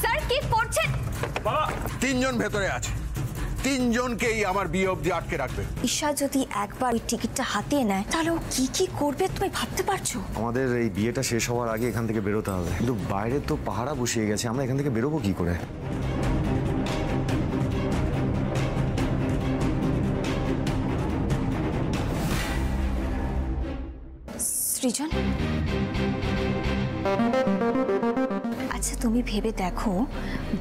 Sir কি করছেন? বাবা, তিনজন ভেতরে আছে, তিনজনকেই আমার বিয়ে অবধি আটকে রাখবে। ঈশা যদি একবার ওই টিকিটটা হাতিয়ে নেয় তাহলে ও কি কি করবে তুমি ভাবতে পারছো? আমাদের এই বিয়েটা শেষ হওয়ার আগে এখান থেকে বেরোতে হবে, কিন্তু বাইরে তো পাহারা বসিয়ে গেছে, আমরা এখান থেকে বেরোবো কি করে? সৃজন, আচ্ছা তুমি ভেবে দেখো,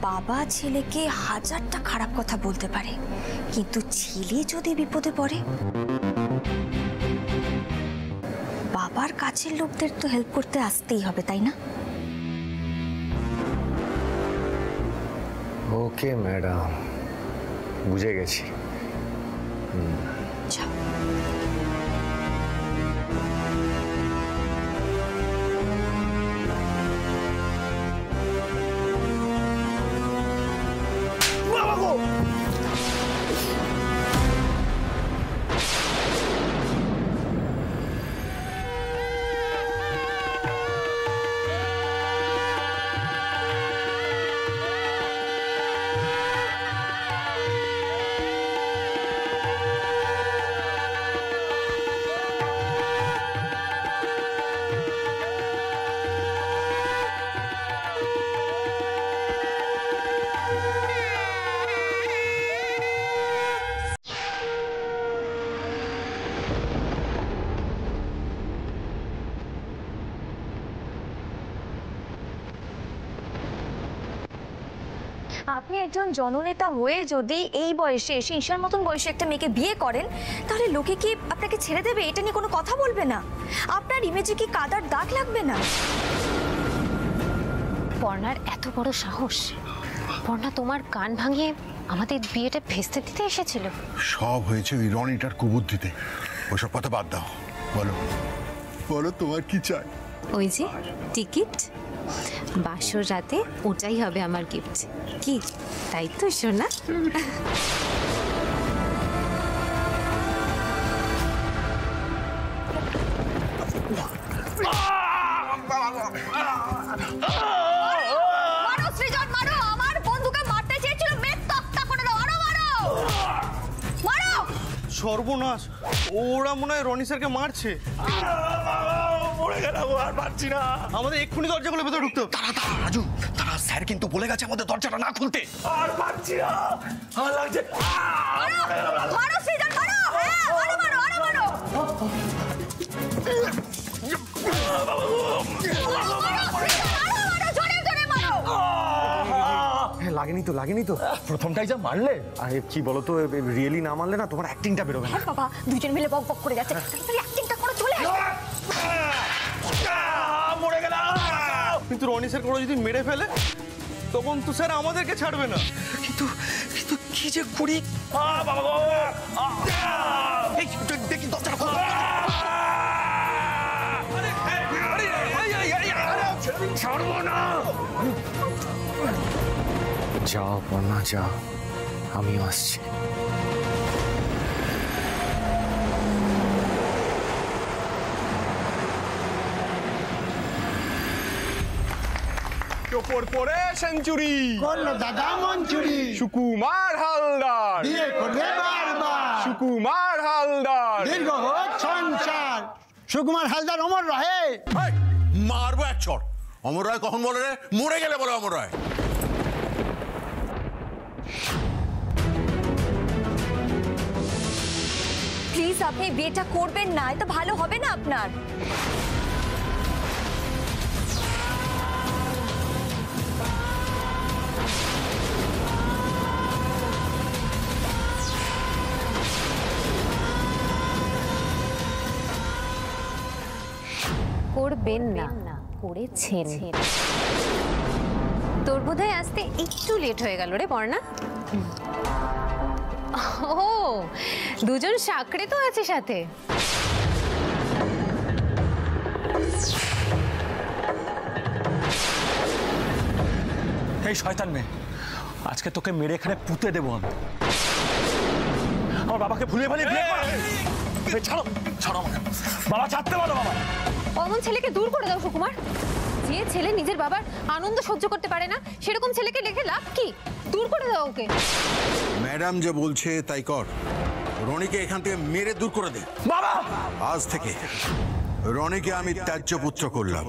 বাবা ছেলেকে হাজারটা খারাপ কথা বলতে পারে, কিন্তু ছেলে যদি বিপদে পড়ে, বাবার কাছের লোকদের তো হেল্প করতে আসতেই হবে, তাই না? ওকে ম্যাডাম, বুঝে গেছি। যাও। আপনি একজন জননেতা হয়ে যদি এই বয়সে এসে ঈশার মতন বয়সে একটা মেয়েকে বিয়ে করেন, তাহলে লোকে কি আপনাকে ছেড়ে দেবে? এটা নিয়ে কোনো কথা বলবে না? আপনার ইমেজে কি কাদার দাগ লাগবে না? পর্ণার এত বড় সাহস! পর্ণা তোমার কান ভাঙিয়ে আমাদের বিয়েটা ভেস্তে দিতে এসেছিল। সব হয়েছে ওই রনিটার কুবুদ্ধিতে। ওসব কথা বাদ দাও, বলো বলো তোমার কি চাই? ওই যে টিকিট, বাসর রাতে ওটাই হবে আমার গিফট। কি তাই তো সোনা? সর্বনাশ, ওরা মনে হয় রনি স্যারকে মারছে। মরে গেলাম, আর পারছি না। আমাদের এক্ষুনি দরজা খুলে ভেতরে ঢুকতে হবে। তারা রাজু, তারা স্যার কিন্তু বলে গেছে আমাদের দরজাটা না খুলতে। আর পারছি না, আমার লাগছে। লাগেনি তো, লাগেনি তো? প্রথমটাই যা মারলে। আরে কি বলো তো, রিয়েলি না মারলে না তোমার অ্যাক্টিংটা বেরোবে না। বাবা, দুজন মিলে বক বক করে যাচ্ছে, অ্যাক্টিংটা করে চলে আসবে। মরে গেলাম। কিন্তু রনি স্যার কোনো যদি মেরে ফেলে তখন তো স্যার আমাদেরকে ছাড়বে না। কিন্তু কিন্তু কি যে করি? বাবা গো, দেখি দরজাটা খোলো। ছাড়বো না। যাও পর্ণা যাও, আমিও আসছি। চোপড় পরে সেঞ্চুরি করলো দাদা মঞ্চুরি, সুকুমার হালদার বিয়ে করবে বারবার, সুকুমার হালদার দীর্ঘ হোক সংসার। সুকুমার হালদার অমর রহে। মারবো এক চড়। অমর রায় কখন বলে রে? মরে গেলে বলে অমর রায়। প্লিজ আপনি বিয়েটা করবেন না, এটা ভালো হবে না আপনার। করবেন না, করেছেন। তোর বোধহয় আসতে একটু লেট হয়ে গেল রে পর্ণা। ও, দুজন সাকরে তো আছে সাথে। এই শয়তান মেয়ে, আজকে তোকে মেরে এখানে পুঁতে দেবো আমি। আমার বাবাকে ভুলে ভালিয়ে বিয়ে করা। ছাড়ো ছাড়ো আমাকে, বাবা ছাড়তে বলো বাবা। অমন ছেলেকে দূর করে দাও সুকুমার। যে ছেলে নিজের বাবার আনন্দ সহ্য করতে পারে না সেরকম ছেলেকে রেখে লাভ কি? দূর করে দাও ওকে। ম্যাডাম যে বলছে তাই কর, রনিকে এখান থেকে মেরে দূর করে দে। বাবা আজ থেকে রনিকে আমি ত্যায্য পুত্র করলাম।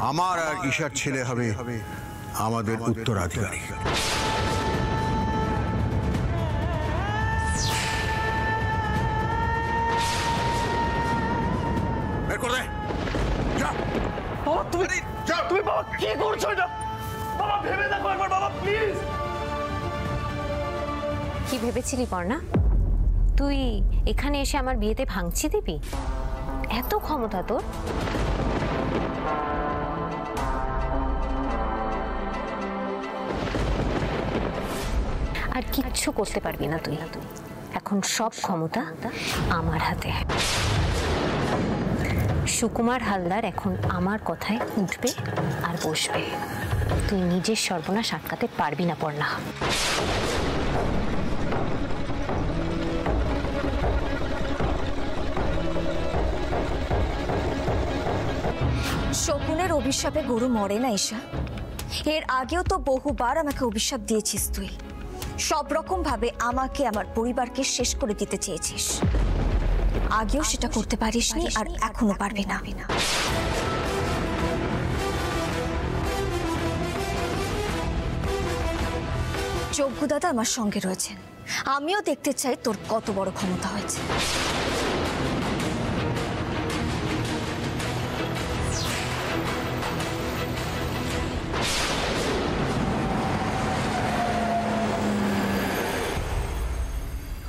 আমার আর ঈশার ছেলে হবে আমাদের উত্তরাধিকারী। বের করে দে। যা। বাবা তুমি বাবা কি করছো এটা? বাবা ভেবে দেখো একবার বাবা, প্লিজ। কি ভেবেছিলি পর্ণা? তুই এখানে এসে আমার বিয়েতে ভাঙচি দিবি? এত ক্ষমতা তোর? আর কিচ্ছু করতে পারবি না তুই। এখন সব ক্ষমতা আমার হাতে। সুকুমার হালদার এখন আমার কথায় উঠবে আর বসবে। তুই নিজের সর্বনাশ আটকাতে পারবি না পর্ণা। শকুনের অভিশাপে গরু মরে না ঈশা। এর আগেও তো বহুবার আমাকে অভিশাপ দিয়েছিস তুই। সব রকম ভাবে আমাকে, আমার পরিবারকে শেষ করে দিতে চেয়েছিস। আগেও সেটা করতে পারিসনি, আর এখনো পারবি না। যজ্ঞ দাদা আমার সঙ্গে রয়েছেন, আমিও দেখতে চাই তোর কত বড় ক্ষমতা হয়েছে।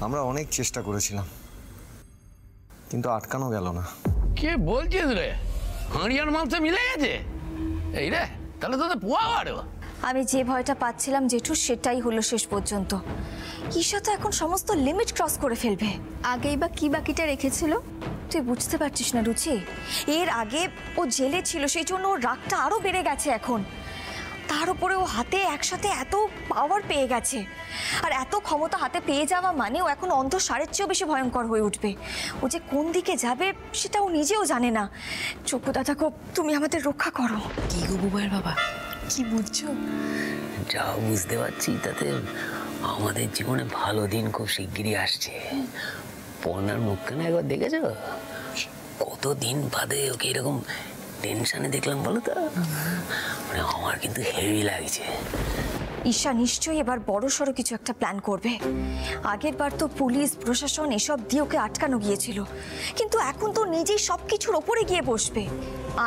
আমরা অনেক চেষ্টা করেছিলাম, কিন্তু আটকানো গেল না। কে বলছিস রে? হাঁড়িয়ার মাংস মিলে গেছে এই রে, তাহলে তোদের পোয়া আরো। আমি যে ভয়টা পাচ্ছিলাম জেঠু, সেটাই হলো শেষ পর্যন্ত। ঈশা তো এখন সমস্ত লিমিট ক্রস করে ফেলবে। আগেই বা কি বাকিটা রেখেছিল তুই বুঝতে পারছিস না রুচি? এর আগে ও জেলে ছিল, সেই জন্য ওর রাগটা আরো বেড়ে গেছে এখন। তার উপরে ও হাতে একসাথে এত পাওয়ার পেয়ে গেছে, আর এত ক্ষমতা হাতে পেয়ে যাওয়া মানে ও এখন অন্তঃসারের চেয়েও বেশি ভয়ঙ্কর হয়ে উঠবে। ও যে কোন দিকে যাবে সেটা ও নিজেও জানে না। চোখ দাদাকে তুমি আমাদের রক্ষা করো। কি গো বুবাইয়ের বাবা, কি বুঝছো? যা বুঝতে পারছি তাতে আমাদের জীবনে ভালো দিন খুব শিগগিরই আসছে। পর্ণার মুখখানা একবার দেখেছ? কতদিন বাদে ওকে এরকম টেনশনে দেখলাম বলো তো? মানে আমার কিন্তু হেভি লাগছে। ঈশা নিশ্চয়ই এবার বড় সড়ো কিছু একটা প্ল্যান করবে। আগের বার তো পুলিশ প্রশাসন এসব দিয়ে ওকে আটকানো গিয়েছিল, কিন্তু এখন তো নিজেই সবকিছুর ওপরে গিয়ে বসবে।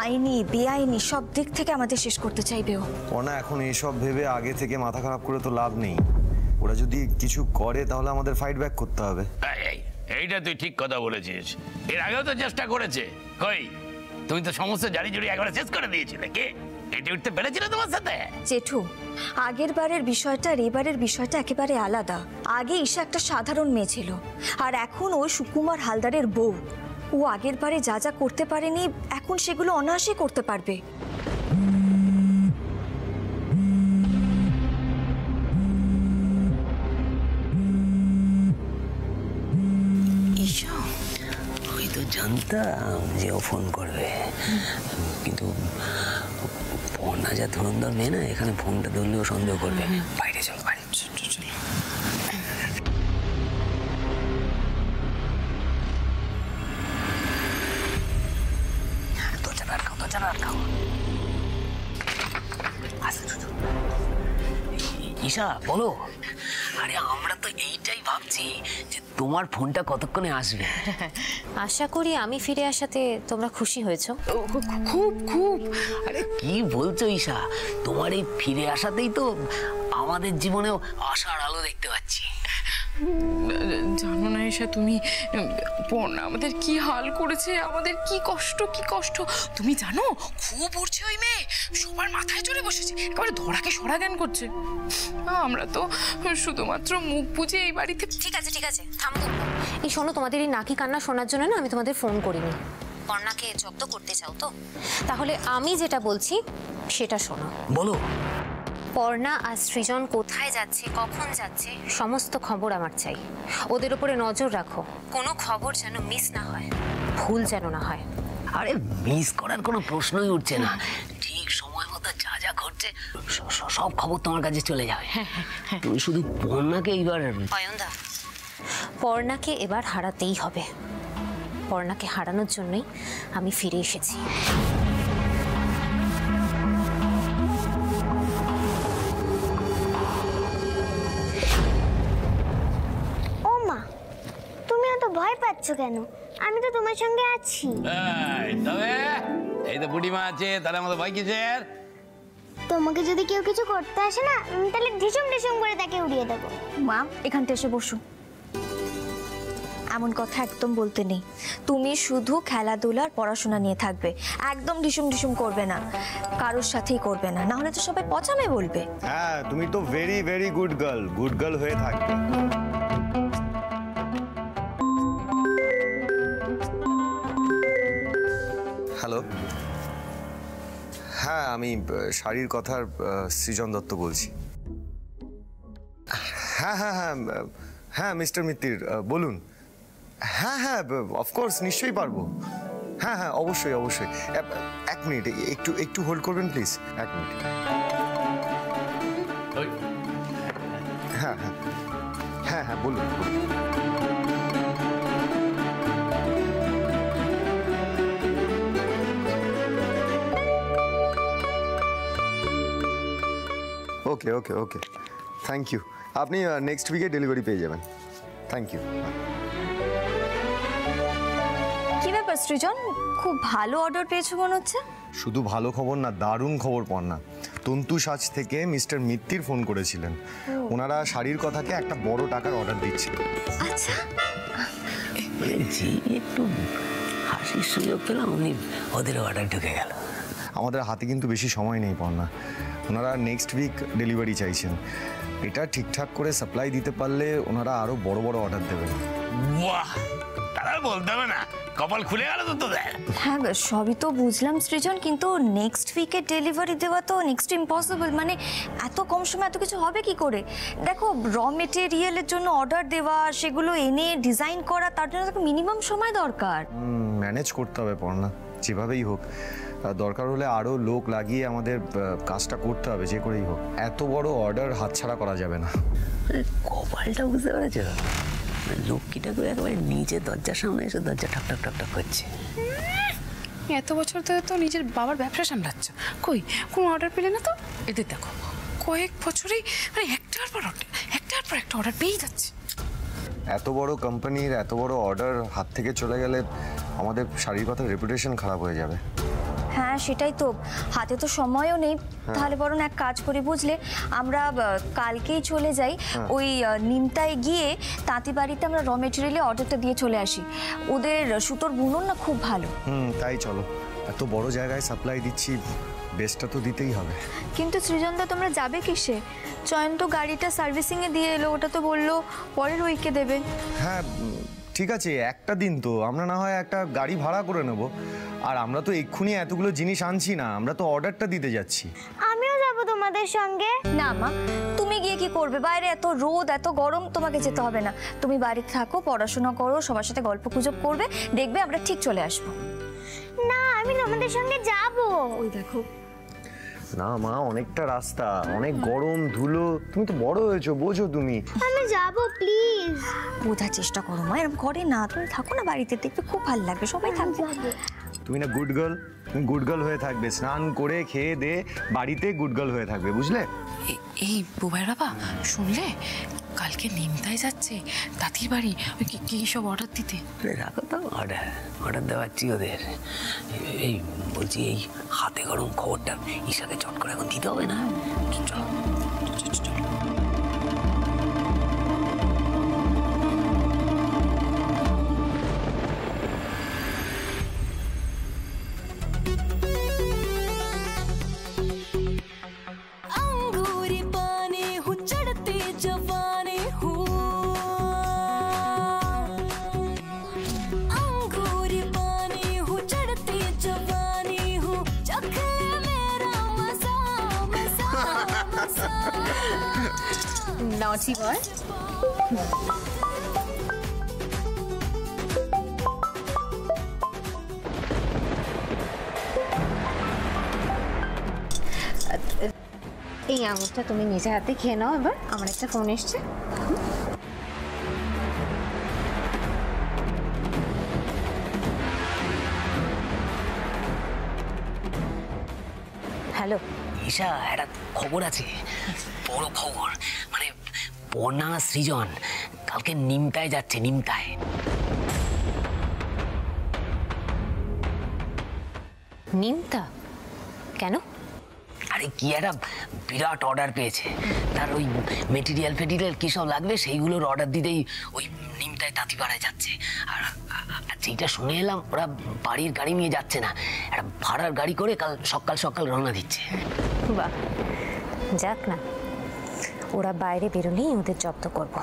আইনি বেআইনি সব দিক থেকে আমাদের শেষ করতে চাইবে ও। ওনা এখন এইসব ভেবে আগে থেকে মাথা খারাপ করে তো লাভ নেই। ওরা যদি কিছু করে তাহলে আমাদের ফাইট ব্যাক করতে হবে। এইটা তুই ঠিক কথা বলেছিস। এর আগেও তো চেষ্টা করেছে। কই, তুমি তো সমস্ত জারি জুড়ি একবার শেষ করে দিয়েছিলে। কে এটা উঠতে পেরেছিল তোমার সাথে? জেঠু, আগের বারের বিষয়টা আর এবারের বিষয়টা একেবারে আলাদা। আগে ঈশা একটা সাধারণ মেয়ে ছিল, আর এখন ও সুকুমার হালদারের বউ। ও আগের বারে যা যা করতে পারেনি এখন সেগুলো অনায়াসে করতে পারবে। ঈশা, আমি তো জানতাম যে ও ফোন করবে, কিন্তু পর্ণা যা ধরুনদার মেয়ে না, এখানে ফোনটা ধরলেও সন্দেহ করবে। বাইরে চলো, বাইরে চলো। ঈশা বলো। আরে আমরা তো এইটাই ভাবছি যে তোমার ফোনটা কতক্ষণে আসবে। আশা করি আমি ফিরে আসাতে তোমরা খুশি হয়েছো। খুব খুব। আরে কি বলছো ঈশা, তোমার এই ফিরে আসাতেই তো আমাদের জীবনেও আশার আলো দেখতে পাচ্ছি। জানো না ঈশা তুমি, পর্ণা আমাদের কি হাল করেছে, আমাদের কি কষ্ট কি কষ্ট তুমি জানো? খুব উঠছে ওই মেয়ে, সবার মাথায় চড়ে বসেছে, একেবারে ধরাকে সরা জ্ঞান করছে। আমরা তো শুধুমাত্র মুখ বুঝে এই বাড়িতে। ঠিক আছে থামো। এই শোনো, তোমাদের এই নাকি কান্না শোনার জন্য না আমি তোমাদের ফোন করিনি। পর্ণাকে জব্দ করতে চাও তো? তাহলে আমি যেটা বলছি সেটা শোনো। বলো। পর্ণা আর সৃজন কোথায় যাচ্ছে, কখন যাচ্ছে, সমস্ত খবর আমার চাই। ওদের উপরে নজর রাখো, কোনো খবর যেন মিস না হয়, ভুল যেন না হয়। আরে মিস করার কোনো প্রশ্নই উঠছে না। ঠিক সময় মতো যা যা ঘটছে সব খবর তোমার কাছে চলে যাবে। তুমি শুধু পর্ণাকে এইবার অয়নদা, পর্ণাকে এবার হারাতেই হবে। পর্ণাকে হারানোর জন্যই আমি ফিরে এসেছি। ও মা, তুমি এত ভয় পাচ্ছ কেন? আমি তো তোমার সঙ্গে আছি। তবে এই তো বুড়িমা আছে, তাহলে আমাদের ভয় কিসের? তোমাকে যদি কেউ কিছু করতে আসে না, তাহলে ঢিসুম ঢিসুম করে তাকে উড়িয়ে দেবো। মা, এখানটা এসে বসো। এমন কথা একদম বলতে নেই। তুমি শুধু খেলাধুলার পড়াশোনা নিয়ে থাকবে, একদম ঢিসুম ঢিসুম করবে না, কারোর সাথেই করবে না, না হলে তো সবাই পচামে বলবে। হ্যাঁ, তুমি তো ভেরি ভেরি গুড গার্ল হয়ে থাকবে। হ্যালো, হ্যাঁ আমি শাড়ির কথার সৃজন দত্ত বলছি। হ্যাঁ হ্যাঁ হ্যাঁ হ্যাঁ মিস্টার মিত্তির বলুন। হ্যাঁ হ্যাঁ অফকোর্স, নিশ্চয়ই পারবো। হ্যাঁ হ্যাঁ অবশ্যই অবশ্যই। এক মিনিট, একটু হোল্ড করবেন প্লিজ, এক মিনিট। হ্যাঁ হ্যাঁ হ্যাঁ হ্যাঁ বলুন। Okay okay okay, thank you. আপনি নেক্সট উইকে ডেলিভারি পেয়ে যাবেন। Thank you. কি ব্যাপার সৃজন, খুব ভালো অর্ডার পেয়েছো মনে হচ্ছে? শুধু ভালো খবর না, দারুণ খবর পর্ণা। তন্তু সাজ থেকে মিস্টার মিত্তির ফোন করেছিলেন। ওনারা শাড়ির কথাকে একটা বড় টাকার অর্ডার দিচ্ছে। আচ্ছা, একটু হাসির সুযোগ পেলাম, ওদের অর্ডার ঢুকে গেল। আমাদের হাতে কিন্তু বেশি সময় নেই পর্ণা। ওনারা নেক্সট উইক ডেলিভারি চাইছেন। এটা ঠিকঠাক করে সাপ্লাই দিতে পারলে ওনারা আরো বড় বড় অর্ডার দেবেন। বাহ, তারা বলতে হবে না, কপাল খুলে গেল তো তোদের। হ্যাঁ সবই তো বুঝলাম সৃজন, কিন্তু নেক্সট উইকে ডেলিভারি দেওয়া তো নেক্সট ইম্পসিবল। মানে এত কম সময় এত কিছু হবে কি করে? দেখো, র মেটেরিয়ালের জন্য অর্ডার দেওয়া, সেগুলো এনে ডিজাইন করা, তার জন্য তো মিনিমাম সময় দরকার। ম্যানেজ করতে হবে পর্ণা, যেভাবেই হোক। দরকার হলে আরো লোক লাগিয়ে আমাদের কাজটা করতে হবে, যে করেই হোক। এত বড় অর্ডার হাতছাড়া করা যাবে না। কপালটা বুঝতে পেরেছ? লক্ষ্মীটা করে একেবারে নিজের দরজার সামনে এসে দরজা ঠক ঠক ঠক ঠক করছে। এত বছর ধরে তো নিজের বাবার ব্যবসা সামলাচ্ছ, কই কোনো অর্ডার পেলে না তো? এদের দেখো কয়েক বছরেই মানে একটার পর একটা অর্ডার পেয়েই যাচ্ছে। এত বড় কোম্পানির এত বড় অর্ডার হাত থেকে চলে গেলে আমাদের শাড়ির কথার রেপুটেশন খারাপ হয়ে যাবে। হ্যাঁ সেটাই তো, হাতে তো সময়ও নেই। তাহলে বরং এক কাজ করি বুঝলে, আমরা কালকেই চলে যাই, ওই নিমতায় গিয়ে তাঁতি বাড়িতে আমরা র মেটেরিয়ালে অর্ডারটা দিয়ে চলে আসি। ওদের সুতোর বুনন না খুব ভালো। তাই চলো, এত বড় জায়গায় সাপ্লাই দিচ্ছি, বেস্টটা তো দিতেই হবে। কিন্তু সৃজনদা, তোমরা যাবে কিসে? চয়ন তো গাড়িটা সার্ভিসিংয়ে দিয়ে এলো, ওটা তো বললো পরের উইকে দেবে। হ্যাঁ ঠিক আছে, একটা দিন তো আমরা না হয় একটা গাড়ি ভাড়া করে নেব। আর আমরা তো এক্ষুনি এতগুলো জিনিস আনছি না, আমরা তো অর্ডারটা দিতে যাচ্ছি। আমিও যাব তোমাদের সঙ্গে। না মা, তুমি গিয়ে কি করবে? বাইরে এত রোদ, এত গরম, তোমাকে যেতে হবে না। তুমি বাড়িতে থাকো, পড়াশোনা করো, সবার সাথে গল্প গুজব করবে, দেখবে আমরা ঠিক চলে আসবো। না, আমি তোমাদের সঙ্গে যাব। ওই দেখো। না মা, অনেকটা রাস্তা, অনেক গরম, ধুলো, তুমি তো বড় হয়েছো, বোঝো তুমি। আমি যাব, প্লিজ। বোঝার চেষ্টা করো মা, এরকম করে না। তুমি থাকো না বাড়িতে, দেখবে খুব ভালো লাগবে, সবাই থাকবে। তুমি না গুড গার্ল, তুমি গুড গার্ল হয়ে থাকবে, স্নান করে খেয়ে দে বাড়িতে গুড গার্ল হয়ে থাকবে, বুঝলে? এই বুবাইয়ের বাবা, শুনলে কালকে নিমতায় যাচ্ছে তাঁতির বাড়ি, ওই কি সব অর্ডার দিতে। রাখো তো, অর্ডার দেওয়াচ্ছি ওদের। এই বলছি, এই হাতে গরম খবরটা ঈশাকে চট করে এখন দিতে হবে না? চলো চলো। নটি বয়। এই আঙুরটা তুমি নিজে হাতে খেয়ে নাও। এবার আমার একটা ফোন এসছে। হ্যালো ঈশা, একটা খবর আছে, বড় খবর। মানে পর্ণা সৃজন কালকে নিমতায় যাচ্ছে। নিমতায় নিমতা? কেন? আরে কি একটা বিরাট অর্ডার পেয়েছে। তার ওই মেটেরিয়াল কি সব লাগবে সেইগুলোর অর্ডার দিতেই ওই নিমতায় তাঁতিপাড়ায় যাচ্ছে। আর যেটা শুনে এলাম, ওরা বাড়ির গাড়ি নিয়ে যাচ্ছে না, একটা ভাড়ার গাড়ি করে কাল সকাল সকাল রওনা দিচ্ছে। বাহ, যাক না, ওরা বাইরে বেরোলেই ওদের জব্দ করব।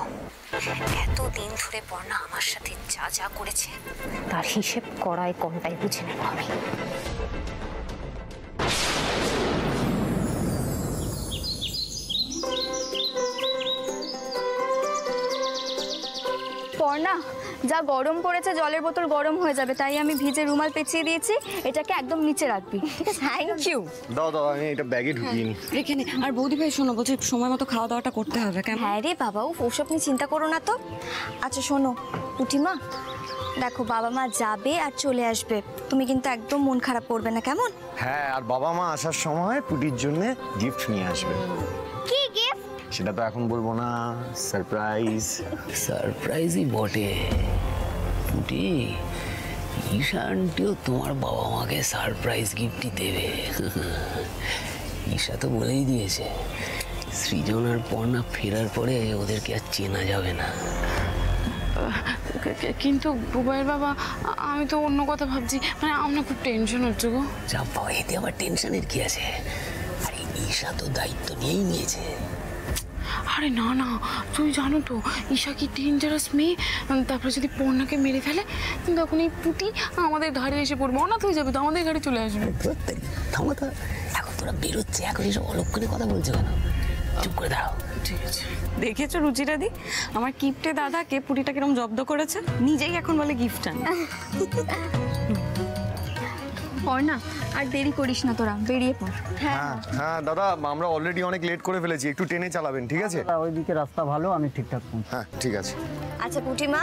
এতদিন ধরে পর্ণা আমার সাথে যা যা করেছে তার হিসেব করায় কোনটাই বুঝে নেব আমি। পর্ণা, যা গরম পড়েছে জলের বোতল গরম হয়ে যাবে, তাই আমি ভিজে রুমাল পেঁচিয়ে দিয়েছি। এটাকে একদম নিচে রাখবি। Thank you. দাও দাও, আমি এটা ব্যাগে ঢুকিয়ে নি। রেখে নে। আর বৌদি ভাই শোনো, বলছি সময় মতো খাওয়া দাওয়াটা করতে হবে। হ্যাঁ রে বাবা, ওসব নিয়ে চিন্তা করো না তো। আচ্ছা শোনো পুটিমা, দেখো বাবা মা যাবে আর চলে আসবে, তুমি কিন্তু একদম মন খারাপ করবে না, কেমন? হ্যাঁ, আর বাবা মা আসার সময় পুটির জন্য গিফট নিয়ে আসবে। কি গিফট? সেটা তো এখন বলবো না, সারপ্রাইজ। সারপ্রাইজই বটে পুটি। ঈশা আন্টিও তোমার বাবা মাকে সারপ্রাইজ গিফটই দেবে। ঈশা তো বলেই দিয়েছে, সৃজন আর পর্ণা ফেরার পরে ওদেরকে আর চেনা যাবে না। কিন্তু বুবাইয়ের বাবা, আমি তো অন্য কথা ভাবছি। মানে আমার খুব টেনশন হচ্ছে গো। যা বাবা, এতে আবার টেনশনের কি আছে? আরে ঈশা তো দায়িত্ব নিয়েই নিয়েছে। আরে না না, তুই জানো তো ঈশা কি ডেঞ্জারাস মেয়ে। তারপরে যদি পর্ণাকে মেরে ফেলে তখন এই পুটি আমাদের ঘাড়ে এসে পড়বে, অনাথ হয়ে যাবে তো, আমাদের ঘাড়ে চলে আসবে। থামো তো, এখন তোরা বেরোচ্ছে, এখন এসব অলক্ষণে কথা বলছো কেন? চুপ করে দাঁড়াও। ঠিক আছে। দেখেছো রুচিরা দি, আমার কিপ্টে দাদাকে পুটিটা কিরম জব্দ করেছে, নিজেই এখন বলে গিফট আন। পর্ণা, আর দেরি করিস না, তোরা বেরিয়ে পড়। হ্যাঁ হ্যাঁ দাদা, আমরা অলরেডি অনেক লেট করে ফেলেছি, একটু টেনে চালাবেন, ঠিক আছে? ওইদিকে রাস্তা ভালো, আমি ঠিকঠাক পৌঁছাবো। হ্যাঁ ঠিক আছে। আচ্ছা পুটিমা,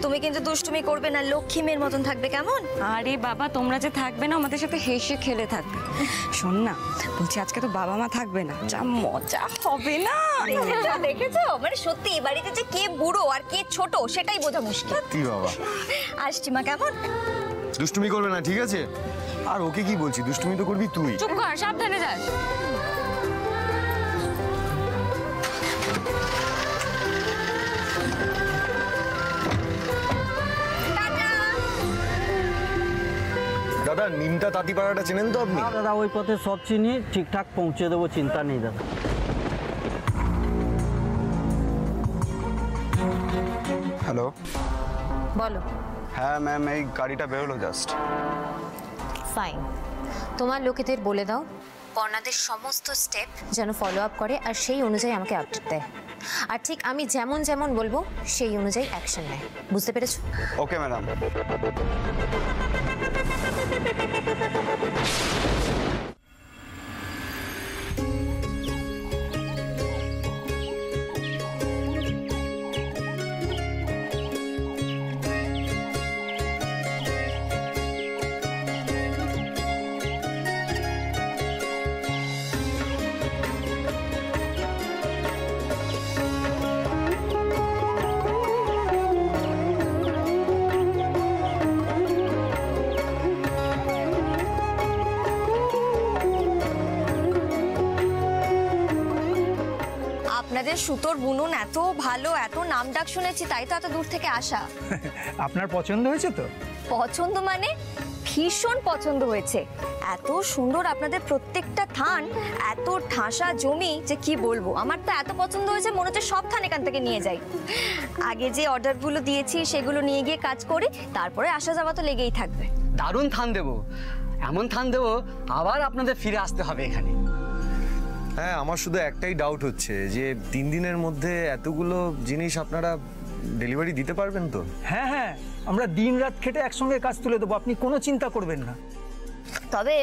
তুমি কিন্তু দুষ্টুমি করবে না, লক্ষ্মী মেয়ের মতন থাকবে, কেমন? আরে বাবা, তোমরা যে থাকবে না আমাদের সাথে হেসে খেলে থাকবে। শোন না, বলছি আজকে তো বাবা মা থাকবে না, যা মজা হবে না। দেখেছো, মানে সত্যি এই বাড়িতে যে কে বুড়ো আর কে ছোট সেটাই বোঝা মুশকিল। কি বাবা, আসছি মা, কেমন? দুষ্টুমি করবে না, ঠিক আছে? আর ওকে কি বলছি, দুষ্টুমি তো করবি তুই। চুপ কর, সাবধানে যাস। দাদা, নিমতা তাঁতিপাড়াটা চেনেন তো আপনি? দাদা ওই পথে সব চিনি, ঠিকঠাক পৌঁছে দেবো, চিন্তা নেই দাদা। হ্যালো, বলো। হ্যাঁ ম্যাম, এই গাড়িটা বেরোলো জাস্ট। ফাইন, তোমার লোকেদের বলে দাও পর্ণাদের সমস্ত স্টেপ যেন ফলো আপ করে আর সেই অনুযায়ী আমাকে আপডেট দেয়। আর ঠিক আমি যেমন যেমন বলবো সেই অনুযায়ী অ্যাকশন নেয়, বুঝতে পেরেছো? Okay madam. আপনাদের সুতোর বুনন এত ভালো, এত নাম ডাক শুনেছি, তাই তো এত দূর থেকে আসা। আপনার পছন্দ হয়েছে তো? পছন্দ মানে ভীষণ পছন্দ হয়েছে। এত সুন্দর আপনাদের প্রত্যেকটা থান, এত ঠাসা জমি যে কি বলবো। আমার তো এত পছন্দ হয়েছে, মনে হচ্ছে সব থান এখান থেকে নিয়ে যাই। আগে যে অর্ডারগুলো দিয়েছি সেগুলো নিয়ে গিয়ে কাজ করি, তারপরে আসা যাওয়া তো লেগেই থাকবে। দারুণ থান দেবো, এমন থান দেবো আবার আপনাদের ফিরে আসতে হবে এখানে। হ্যাঁ, আমার শুধু একটাই ডাউট হচ্ছে যে 3 দিনের মধ্যে এতগুলো জিনিস আপনারা ডেলিভারি দিতে পারবেন তো? হ্যাঁ হ্যাঁ, আমরা দিন রাত খেটে একসঙ্গে কাজ তুলে দেবো, আপনি কোনো চিন্তা করবেন না। তবে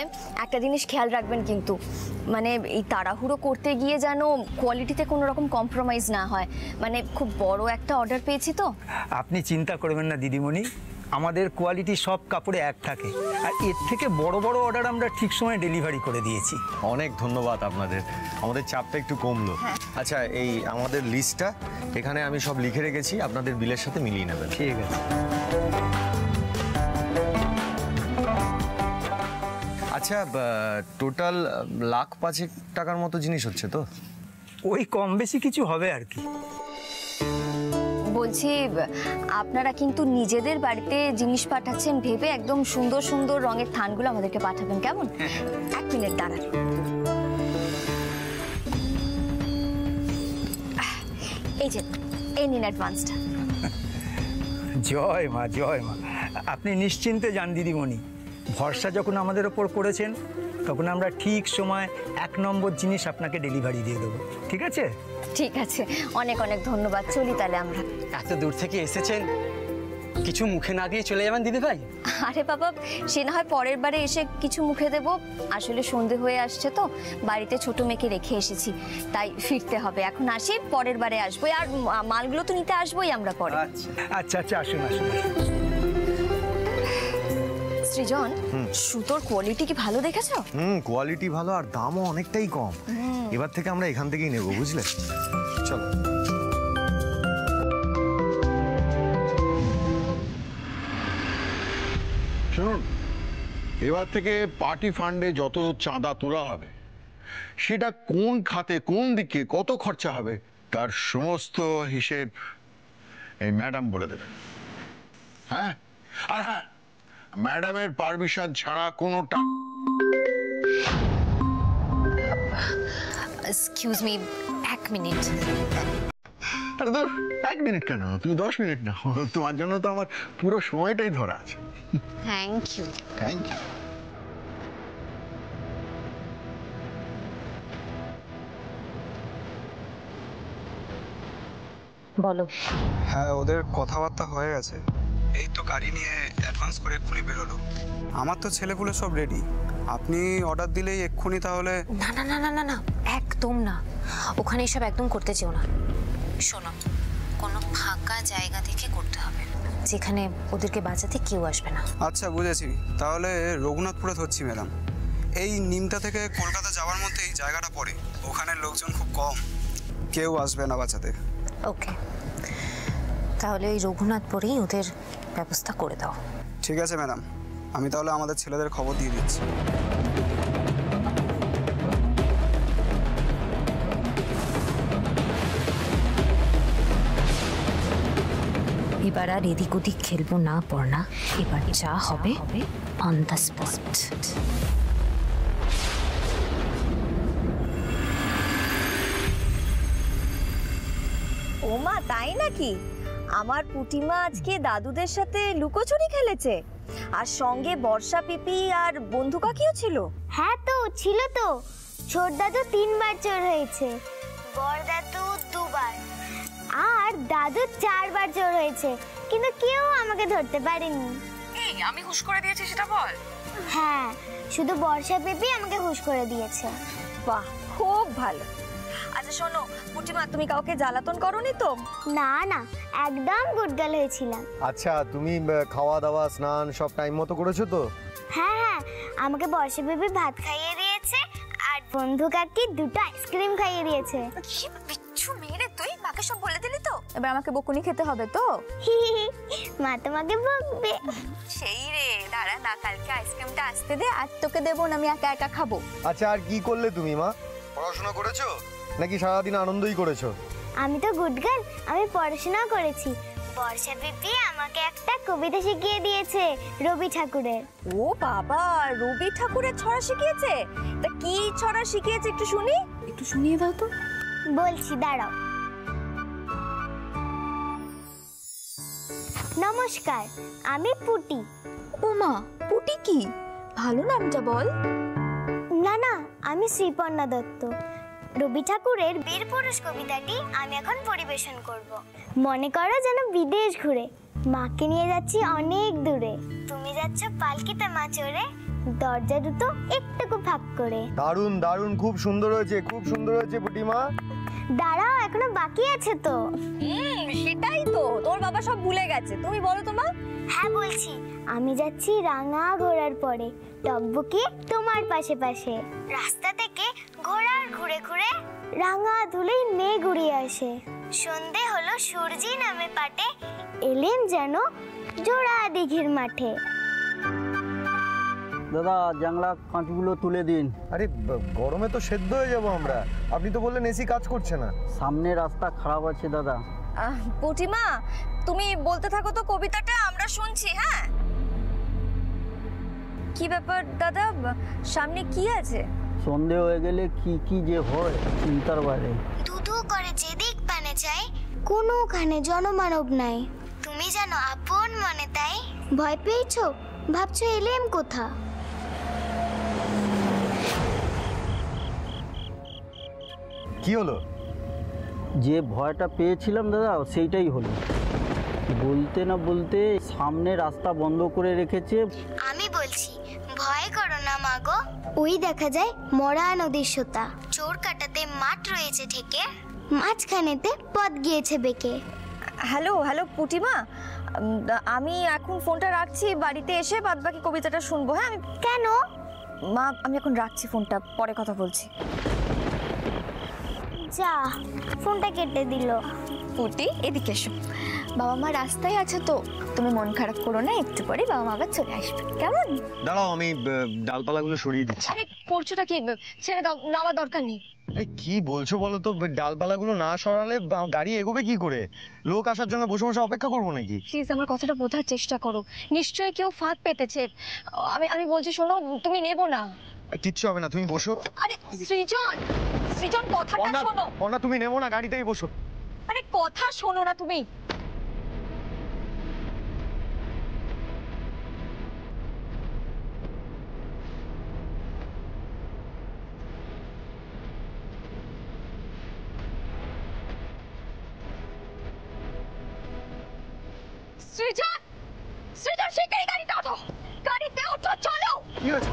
একটা জিনিস খেয়াল রাখবেন কিন্তু, মানে এই তাড়াহুড়ো করতে গিয়ে যেন কোয়ালিটিতে কোনো রকম কম্প্রোমাইজ না হয়। মানে খুব বড় একটা অর্ডার পেয়েছি তো। আপনি চিন্তা করবেন না দিদিমণি, আমাদের কোয়ালিটি সব কাপড়ে এক থাকে, আর এর থেকে বড় বড় অর্ডার আমরা ঠিক সময় ডেলিভারি করে দিয়েছি। অনেক ধন্যবাদ আপনাদের, আমাদের চাপটা একটু কমলো। আচ্ছা, এই আমাদের লিস্টটা এখানে আমি সব লিখে রেখেছি, আপনাদের বিলের সাথে মিলিয়ে নেবেন। ঠিক আছে। আচ্ছা, টোটাল 1,05,000 টাকার মতো জিনিস হচ্ছে তো? ওই কম বেশি কিছু হবে আর কি। বলছি, আপনারা কিন্তু নিজেদের বাড়িতে জিনিস পাঠাচ্ছেন ভেবে একদম সুন্দর সুন্দর রঙের থানগুলো আমাদেরকে পাঠাবেন, কেমন? 1 মিনিট দাঁড়ান। এই যে, এই নিন অ্যাডভান্সটা। জয় মা, জয় মা। আপনি নিশ্চিন্তে যান দিদিমণি, ভরসা যখন আমাদের ওপর করেছেন তখন আমরা ঠিক সময় 1 নম্বর জিনিস আপনাকে ডেলিভারি দিয়ে দেবো, ঠিক আছে? ঠিক আছে, অনেক অনেক ধন্যবাদ। চলি তাহলে আমরা। এত দূর থেকে এসেছেন, কিছু মুখে না দিয়ে চলে যাবেন দিদি ভাই? আরে বাবা, সে না হয় পরের বারে এসে কিছু মুখে দেব। আসলে সন্ধে হয়ে আসছে তো, বাড়িতে ছোট মেয়েকে রেখে এসেছি, তাই ফিরতে হবে। এখন আসি, পরের বারে আসবো। আর মালগুলো তো নিতে আসবোই আমরা পরে। আচ্ছা আচ্ছা, আসুন আসুন। সৃজন, সুতোর কোয়ালিটি কি ভালো দেখেছো? কোয়ালিটি ভালো, আর দামও অনেকটাই কম। এবার থেকে আমরা এখান থেকেই নেবো, বুঝলে? চলো। শুনুন, এবার থেকে পার্টি ফান্ডে যত চাঁদা তোলা হবে, সেটা কোন খাতে, কোন দিকে, কত খরচা হবে, তার সমস্ত হিসেব এই ম্যাডাম বলে দেবেন। হ্যাঁ, আর হ্যাঁ, ম্যাডামের পারমিশন ছাড়া কোনো টাকা। Excuse me, 1 minute. আরে ধর, 1 মিনিট কেন, তুমি 10 মিনিট না, তোমার জন্য তো আমার পুরো সময়টাই ধরা আছে। Thank you. Thank you. বলো। হ্যাঁ, ওদের কথাবার্তা হয়ে গেছে, এই তো গাড়ি নিয়ে অ্যাডভান্স করে এক্ষুনি বেরোলো। আমার তো ছেলেপুলে সব রেডি, আপনি অর্ডার দিলেই এক্ষুনি তাহলে। না না না না না না, একদম না, ওখানে এসব একদম করতে চেও না। শোনো, কোনো ফাঁকা জায়গা দেখে করতে হবে, যেখানে ওদেরকে বাঁচাতে কেউ আসবে না। আচ্ছা, বুঝেছি, তাহলে রঘুনাথপুরে ধরছি ম্যাডাম। এই নিমতা থেকে কলকাতা যাওয়ার মধ্যে এই জায়গাটা পড়ে, ওখানে লোকজন খুব কম, কেউ আসবে না বাঁচাতে। ওকে, তাহলে ওই রঘুনাথপুরেই ওদের ব্যবস্থা করে দাও। ঠিক আছে ম্যাডাম, আমি তাহলে আমাদের ছেলেদের খবর দিয়ে দিচ্ছি। এবার আর এদিক ওদিক খেলবো না পড়না, এবার যা হবে অন দ্য স্পট। ও মা, তাই নাকি? আমার পুটিমা আজকে দাদুদের সাথে লুকোচুরি খেলেছে, আর সঙ্গে বর্ষা পিপি আর বন্ধু কাকিও ছিল। হ্যাঁ তো, ছিল তো। ছোট দাদু 3 বার চোর হয়েছে, বড় দাদু 2 বার, আর দাদু 4 বার চোর হয়েছে, কিন্তু কেউ আমাকে ধরতে পারেনি। এই, আমি হুশ করে দিয়েছি সেটা বল। হ্যাঁ, শুধু বর্ষা পিপি আমাকে হুশ করে দিয়েছে। বাহ, খুব ভালো। আচ্ছা শোনো পুটিমা, তুমি কাউকে জ্বালাতন করোনি তো? না না, একদম গুড গার্ল হয়েছিলাম। আচ্ছা, তুমি খাওয়া দাওয়া স্নান সব টাইম মতো করেছো তো? হ্যাঁ হ্যাঁ, আমাকে বর্ষা পিপি ভাত খাইয়ে দিয়েছে, আর বন্ধু কাকি 2টা আইসক্রিম খাইয়ে দিয়েছে। কি বিচ্ছু মেরে তুই, মাকে সব বলে দিলি তো? এবার আমাকে বকুনি খেতে হবে তো? মা তোমাকে বকবে। সেই রে, দাঁড়া না, কালকে আইসক্রিমটা আসতে দে, আর তোকে দেবো না, আমি একা একা খাবো। আচ্ছা, আর কি করলে তুমি মা? পড়াশোনা করেছো নাকি সারাদিন আনন্দই করেছো? আমি তো গুড গার্ল, আমি পড়াশোনা করেছি। বর্ষা পিপি আমাকে একটা কবিতা শিখিয়ে দিয়েছে রবি ঠাকুরের। ও বাবা, রবি ঠাকুরের ছড়া শিখিয়েছে? তা কি ছড়া শিখিয়েছে একটু শুনি? একটু শুনিয়ে দাও তো। বলছি, দাঁড়াও। নমস্কার, আমি পুটি। ও মা, পুটি কি? ভালো নামটা বল। না না, আমি শ্রীপর্ণা দত্ত। রবি ঠাকুরের বীরপুরুষ কবিতাটি আমি এখন পরিবেশন করব। মনে করো যেন বিদেশ ঘুরে, মাকে নিয়ে যাচ্ছি অনেক দূরে, তুমি যাচ্ছ পালকিতে মা চড়ে, দরজা দুটো একটুকু ফাঁক করে। দারুণ দারুণ, খুব সুন্দর হয়েছে, খুব সুন্দর হয়েছে পুটিমা। দাঁড়াও, এখনো বাকি আছে তো। সেটাই তো, তোর বাবা সব ভুলে গেছে। তুমি বলো তো মা। হ্যাঁ বলছি, আমি যাচ্ছি রাঙা ঘোড়ার পরে, টকবকি তোমার পাশে পাশে, রাস্তা থেকে ঘোড়ার ঘুরে ঘুরে রাঙা ধুলেই মেঘ উড়িয়ে আসে, সন্ধে হলো সূর্যি নামে পাটে, এলেন যেন জোড়া দিঘির মাঠে। দাদা জাংলা কাঁচগুলো তুলে দিন। আরে গরমে তো সেদ্ধ হয়ে যাবো আমরা, আপনি তো বললেন এসি কাজ করছে না। সামনে রাস্তা খারাপ আছে দাদা। পুটিমা, তুমি বলতে থাকো তো কবিতাটা, আমরা শুনছি। হ্যাঁ, কি ব্যাপার দাদা, সামনে কি আছে? সন্ধে হয়ে গেলে কি কি যে হয় চিন্তার বাইরে। দুধু করে যেদিক পানে চাই, কোনোখানে জনমানব নাই, তুমি জানো আপন মনে তাই, ভয় পেয়েছো ভাবছো এলেম কোথা। কি হলো? যে ভয়টা পেয়েছিলাম দাদা সেইটাই হলো। বলতে না বলতে সামনে রাস্তা বন্ধ করে রেখেছে। আমি বলছি ভয় করো না মাগো, ওই দেখা যায় মরা নদীর সোতা, চোর কাটাতে মাঠ রয়েছে ঠেকে, মাঝখানেতে পথ গিয়েছে বেঁকে। হ্যালো হ্যালো পুটিমা, আমি এখন ফোনটা রাখছি, বাড়িতে এসে বাদবাকি কবিতাটা শুনবো। হ্যাঁ কেন মা, আমি এখন রাখছি ফোনটা, পরে কথা বলছি। যা, ফোনটা কেটে দিল। পুটি এদিকে এসো, বাবা মা রাস্তায় আছে তো, তুমি মন খারাপ করো না, একটু পরে বাবা মা আবার চলে আসবে, কেমন? দাঁড়াও, আমি ডালপালাগুলো সরিয়ে দিচ্ছি। আরে করছোটা কি, ছেড়ে দাও, নামার দরকার নেই। কি বলছো বলো তো, ডালপালাগুলো না সরালে গাড়ি এগোবে কি করে? লোক আসার জন্য বসে বসে অপেক্ষা করবো নাকি? প্লিজ আমার কথাটা বোঝার চেষ্টা করো, নিশ্চয়ই কেউ ফাঁদ পেতেছে। আমি বলছি শোনো, তুমি নেবো না। কিচ্ছু হবে না, তুমি বসো। আরে সৃজন, সৃজন কথাটা শোনো। অনা তুমি নেবো না, গাড়িতেই বসো। আরে কথা শোনো না তুমি। সৃজন, সৃজন শিগগিরই গাড়িতে ওঠো, গাড়িতে ওঠো, চলো। কি হয়েছে?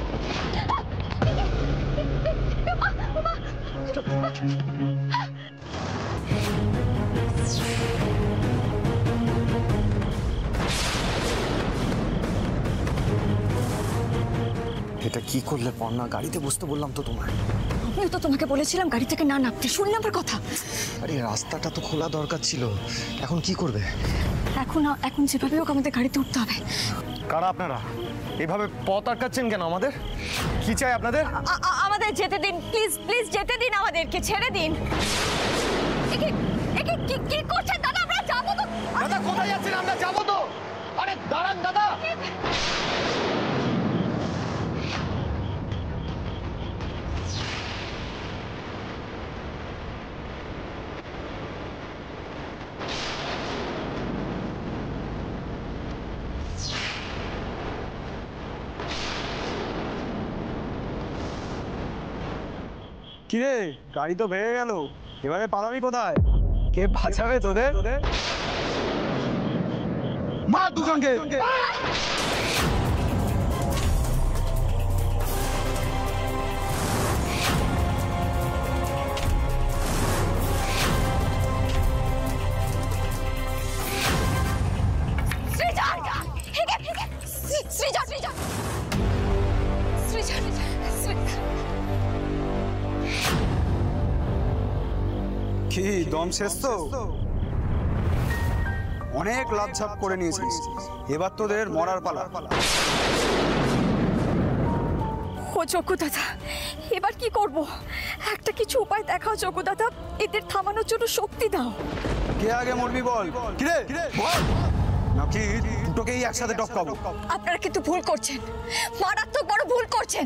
এটা কি করলে পর্ণা? গাড়িতে বসতে বললাম তো তোমার। আমিও তো তোমাকে বলেছিলাম গাড়ি থেকে না নামতে, শুনলে আমার কথা? আরে রাস্তাটা তো খোলা দরকার ছিল, এখন কি করবে? এখন যেভাবে হোক আমাদের গাড়িতে উঠতে হবে। কারা আপনারা? এভাবে পথ আটকাচ্ছেন কেন আমাদের? কি চাই আপনাদের? আমাদের যেতে দিন, প্লিজ প্লিজ যেতে দিন, আমাদেরকে ছেড়ে দিন। কি করছেন দাদা? আমরা যাবো তো। দাদা কোথায় যাচ্ছেন? আমরা যাবো তো। আরে দাঁড়ান দাদা। কিরে, গাড়ি তো ভেঙে গেল, এবারে পালাবি কোথায়? কে বাঁচাবে তোদের? মার দুজনকে। কি দম শেষ তো? অনেক লাভঝাপ করে নিয়েছিস, এবার তোদের মরার পালা। ও চকু দাদা, এবার কি করব? একটা কিছু উপায় দেখাও চকু দাদা, এদের থামানোর জন্য শক্তি দাও। কে আগে মরবি বল? কিরে বল, নাকি দুটোকেই একসাথে টপকাবো? আপনারা কিন্তু ভুল করছেন, মারাত্মক বড় ভুল করছেন।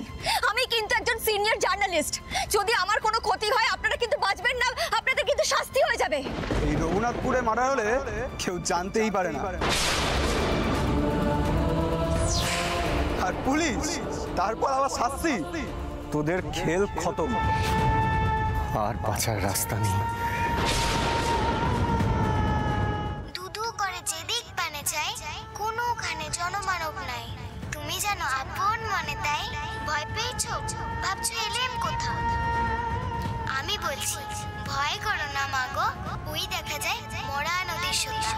আমি কিন্তু একজন সিনিয়র জার্নালিস্ট, যদি আমার কোনো ক্ষতি হয় আপনারা কিন্তু বাঁচবেন না, আপনাদের কিন্তু শাস্তি হয়ে যাবে। এই রঘুনাথপুরে মারা হলে কেউ জানতেই পারে না, আর পুলিশ তারপর আবার শাস্তি। তোদের খেল খতম, আর বাঁচার রাস্তা নেই। দুদু করে যেদিক পানে চাই, কোনোখানে জনমানব নাই। তুমি জানো আপন মনে তাই ভয় পেয়েছো, ভাবছো এলেম কোথাও। আমি বলছি ভয় করো না মাগো, ওই দেখা যায় মরা নদীর সুতা।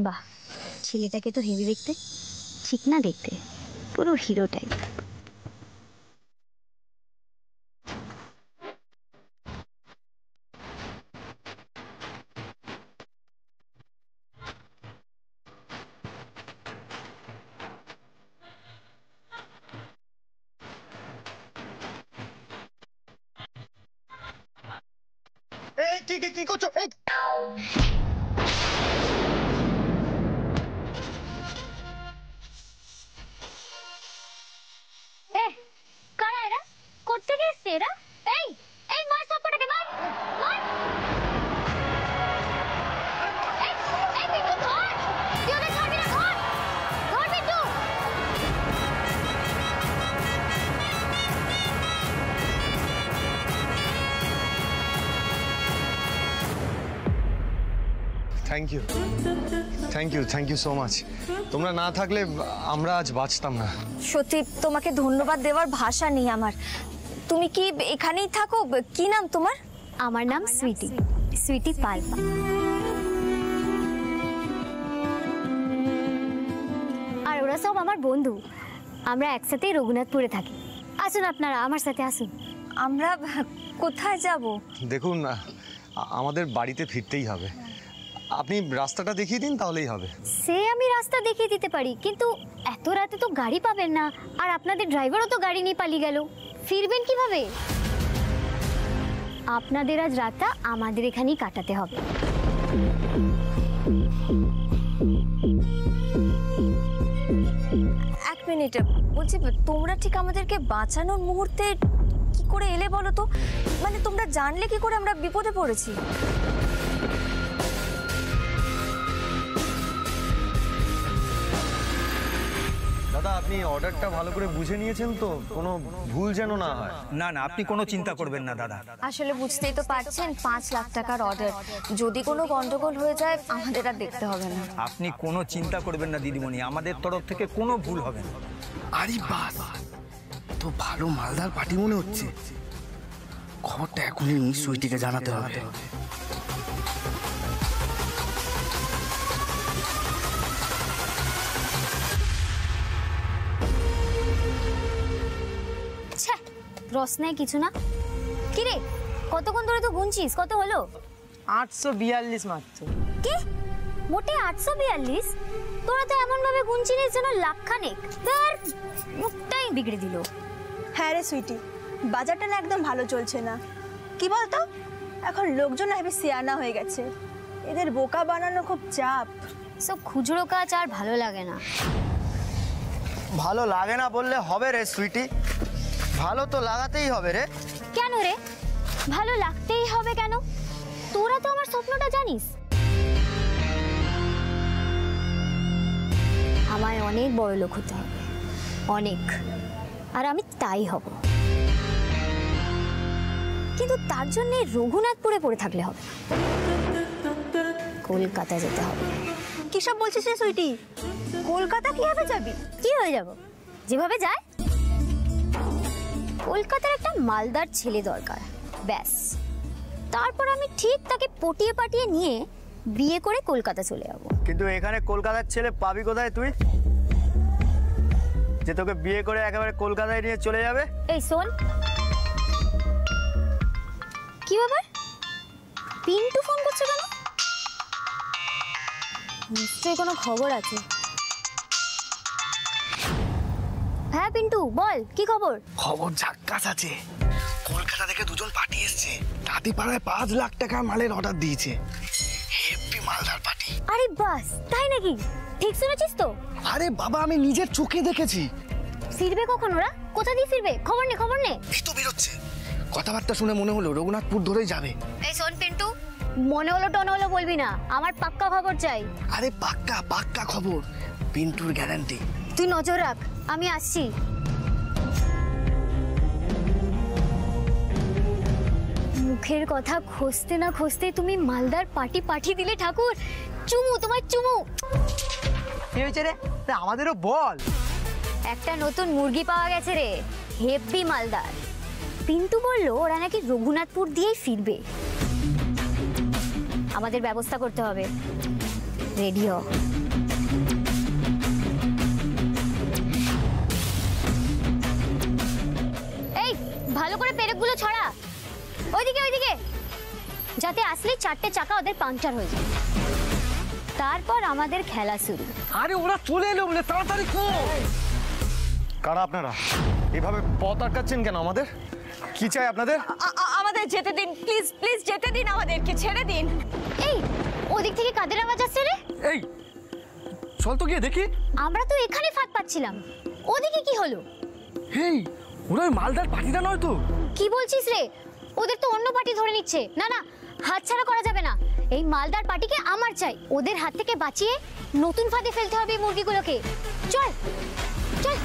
বাহ, ছেলেটাকে তো হেভি দেখতে, ঠিক না দেখতে, পুরো হিরো টাইপ। কি করছো? কারা এরা? করতে গেছে এরা? এই এই মার সবটাকে মার মার। এই এই বিট্টু ধর, তুই ওদের ছাড়বি না, ধর ধর Bittu. Thank you so much. তোমরা না থাকলে আমরা আজ বাঁচতাম না। সত্যি তোমাকে ধন্যবাদ দেওয়ার ভাষা নেই আমার। তুমি কি এখানেই থাকো? কি নাম তোমার? আমার নাম সুইটি, সুইটি পাল। আর ওরা সব আমার বন্ধু, আমরা একসাথেই রঘুনাথপুরে থাকি। আসুন আপনারা আমার সাথে আসুন। আমরা কোথায় যাব? দেখুন, আমাদের বাড়িতে ফিরতেই হবে। আপনি রাস্তাটা দেখিয়ে দিন, তাহলেই হবে। সে আমি রাস্তা দেখিয়ে দিতে পারি, কিন্তু এত রাতে তো গাড়ি পাবেন না, আর আপনাদের ড্রাইভারও তো গাড়ি নিয়ে পালিয়ে গেল, ফিরবেন কিভাবে? আপনাদের আজ রাতটা আমাদের এখানেই কাটাতে হবে। এক মিনিট, বলছি তোমরা ঠিক আমাদেরকে বাঁচানোর মুহূর্তে কি করে এলে বলো তো? মানে তোমরা জানলে কি করে আমরা বিপদে পড়েছি? দাদা, আপনি অর্ডারটা ভালো করে বুঝে নিয়েছেন তো? কোনো ভুল যেন না হয়। না না, আপনি কোনো চিন্তা করবেন না দাদা। আসলে বুঝতেই তো পারছেন, 5 লাখ টাকার অর্ডার, যদি কোনো গন্ডগোল হয়ে যায় আমাদের আর দেখতে হবে না। আপনি কোনো চিন্তা করবেন না দিদিমণি, আমাদের তরফ থেকে কোনো ভুল হবে না। আরে বাস, তো ভালো মালদার পার্টি মনে হচ্ছে। খবরটা এখনই সুইটিকে জানাতে হবে। রস নেই কিছু না। কিরে, কতক্ষণ ধরে তো গুনছিস? কত হলো? 842 মাত্র। কি? মোটে 842? তোরা তো এমন ভাবে গুনছিস যেন লাখখানেক। ধর, মুখটাই বিগড়ে দিল। হ্যাঁ রে সুইটি, বাজারটা না একদম ভালো চলছে না। কি বলতো, এখন লোকজন হেবি সিয়ানা হয়ে গেছে, এদের বোকা বানানো খুব চাপ। সব খুচরো কাজ আর ভালো লাগে না। ভালো লাগে না বললে হবে রে সুইটি, ভালো তো লাগাতেই হবে রে। কেন রে, ভালো লাগতেই হবে কেন? তোরা তো আমার স্বপ্নটা জানিস। আমায় অনেক বড় লোক হতে হবে, অনেক, আর আমি তাই হব। কিন্তু তার জন্য রঘুনাথপুরে পড়ে থাকলে হবে, কলকাতা যেতে হবে। কি সব বলছিস রে সুইটি? কলকাতা কিভাবে যাবি? কি হয়ে যাব, যেভাবে যায়। কলকাতার একটা মালদার ছেলে দরকার, ব্যাস। তারপর আমি ঠিক তাকে পটিয়ে পাটিয়ে নিয়ে বিয়ে করে কলকাতা চলে যাবো। কিন্তু এখানে কলকাতার ছেলে পাবি কোথায় তুই, যে তোকে বিয়ে করে একেবারে কলকাতায় নিয়ে চলে যাবে? এই শোন, কি ব্যাপার, পিন্টু ফোন করছে কেন? নিশ্চয়ই কোনো খবর আছে। হ্যাঁ পিন্টু বল, কি খবর? খবর ঝাক্কাস আছে। কলকাতা থেকে দুজন পার্টি এসছে, তাঁতিপাড়ায় 5 লাখ টাকা মালের অর্ডার দিয়েছে। হেভি মালদার পার্টি। আরে বাস, তাই নাকি? ঠিক শুনেছিস তো? আরে বাবা, আমি নিজের চোখে দেখেছি। ফিরবে কখন ওরা? কোথা দিয়ে ফিরবে? খবর নে, খবর নে। এই তো বেরোচ্ছে। কথাবার্তা শুনে মনে হলো রঘুনাথপুর ধরেই যাবে। এই শোন পিন্টু, মনে হলো টনে হলো বলবি না, আমার পাক্কা খবর চাই। আরে পাক্কা পাক্কা খবর, পিন্টুর গ্যারান্টি। তুই নজর রাখ, আমি আসছি। মুখের কথা খসতে না খসতে তুমি মালদার পার্টি পাঠিয়ে দিলে ঠাকুর। চুমু, তোমার চুমু। কি হয়েছে রে? আমাদেরও বল। একটা নতুন মুরগি পাওয়া গেছে রে, হেভি মালদার। পিন্টু বললো ওরা নাকি রঘুনাথপুর দিয়েই ফিরবে। আমাদের ব্যবস্থা করতে হবে। রেডি হ। এই ভালো করে পেরেকগুলো ছড়া, ওইদিকে ওইদিকে, যাতে আসলে 4টে চাকা ওদের পাংচার হয়ে যায়। তারপর আমাদের খেলা শুরু। আরে ওরা চলে এলো বলে তাড়াতাড়ি কর। কারা আপনারা? এভাবে পথ আটকাচ্ছেন কেন আমাদের? কি চাই আপনাদের? আমাদের যেতে দিন প্লিজ, প্লিজ যেতে দিন, আমাদেরকে ছেড়ে দিন। এই ওদিক থেকে কাদের আওয়াজ আসছে রে? এই চল তো গিয়ে দেখি। আমরা তো এখানে ফাঁক পাচ্ছিলাম, ওদিকে কি হলো? হেই, ওরা ওই মালদার পার্টিটা নয় তো? কি বলছিস রে? ওদের তো অন্য পার্টি ধরে নিচ্ছে। না না, হাতছাড়া করা যাবে না। এই মালদার পার্টিকে আমার চাই। ওদের হাত থেকে বাঁচিয়ে নতুন ফাঁদে ফেলতে হবে এই মুরগিগুলোকে। চল চল।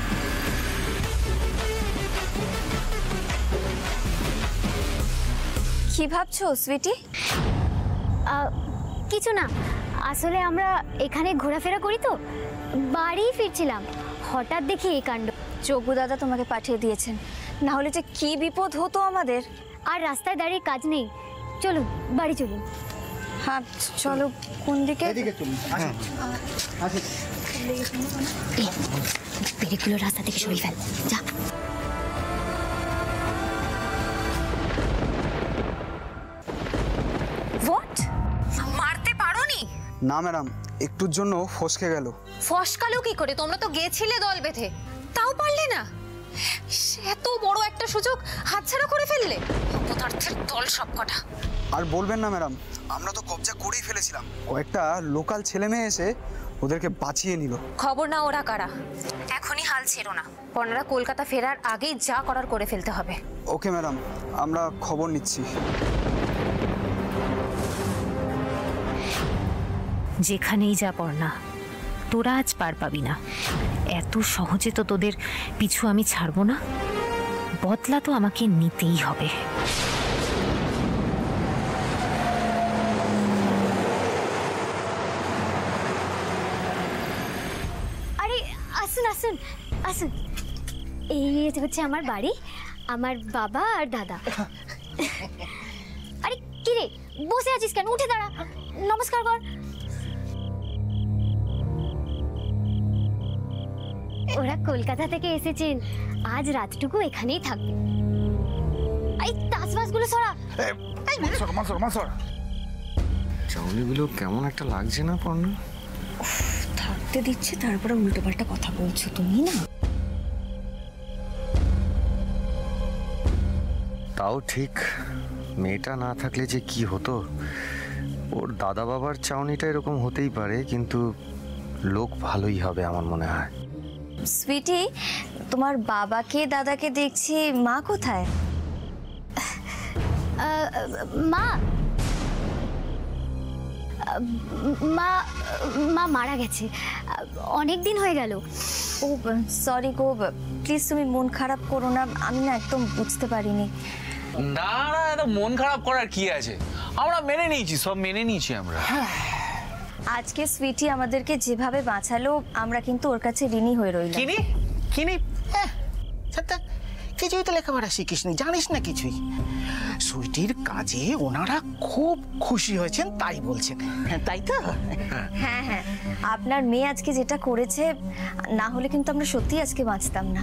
কি ভাবছো সুইটি? কিছু না, আসলে আমরা এখানে ঘোরাফেরা করি তো, বাড়ি ফিরছিলাম, হঠাৎ দেখি এই কাণ্ড। যোগু দাদা তোমাকে পাঠিয়ে দিয়েছেন, না হলে যে কি বিপদ হতো আমাদের। আর রাস্তায় দাঁড়িয়ে কাজ নেই, চলুন বাড়ি চলুন। হ্যাঁ চলো। কোন দিকে? এদিকে চলুন। পেরেকগুলো রাস্তা থেকে সরিয়ে ফেল, যা। হোয়াট? মারতে পারোনি? না ম্যাডাম, একটুর জন্য ফসকে গেল। ফসকালো কি করে? তোমরা তো গেছিলে দল বেঁধে, তাও পারলে না? এত বড় একটা সুযোগ হাতছাড়া করে ফেললে। অপদার্থের দল সবকটা। আর বলবেন না ম্যাডাম, আমরা তো কবজা করেই ফেলেছিলাম। কয়েকটা লোকাল ছেলে মেয়ে এসে ওদেরকে বাঁচিয়ে নিল। খবর না ওরা কারা, এখনই হাল ছেড়ো না। পর্ণারা কলকাতা ফেরার আগেই যা করার করে ফেলতে হবে। ওকে ম্যাডাম, আমরা খবর নিচ্ছি। যেখানেই যা পর্ণা, তোরা আজ পার পাবি না। এত সহজে তো তোদের পিছু আমি ছাড়বো না। বদলা তো আমাকে নিতেই হবে। আরে আসুন আসুন আসুন, এই হচ্ছে আমার বাড়ি, আমার বাবা আর দাদা। আরে কি রে, বসে আছিস কেন? উঠে দাঁড়া, নমস্কার কর। ওরা কলকাতা থেকে এসেছেন, আজ রাতটুকু এখানেই থাকবে। এই তাসবাসগুলো সরা। চাউনিগুলো কেমন একটা লাগছে না পর্ণা? থাকতে দিচ্ছে, তারপরে উল্টোপাল্টা কথা বলছো তুমি না। তাও ঠিক, মেয়েটা না থাকলে যে কি হতো। ওর দাদা বাবার চাউনিটা এরকম হতেই পারে, কিন্তু লোক ভালোই হবে আমার মনে হয়। সুইটি, তোমার বাবাকে দাদাকে দেখছি, মা কোথায়? মা মা মা মারা গেছে, অনেক দিন হয়ে গেল। ও সরি গো, প্লিজ তুমি মন খারাপ করো না, আমি না একদম বুঝতে পারিনি। না না, এত মন খারাপ করার কি আছে, আমরা মেনে নিয়েছি, সব মেনে নিয়েছি আমরা। আজকে সুইটি আমাদেরকে যেভাবে বাঁচালো, আমরা কিন্তু ওর কাছে ঋণী হয়ে রইলাম। কিনি কিনি কি কিছুই তো লেখাপড়া শিখিসনি, জানিস না কিছুই। সুইটির কাজে ওনারা খুব খুশি হয়েছেন তাই বলছেন, তাই তো? হ্যাঁ হ্যাঁ, আপনার মেয়ে আজকে যেটা করেছে, না হলে কিন্তু আমরা সত্যি আজকে বাঁচতাম না।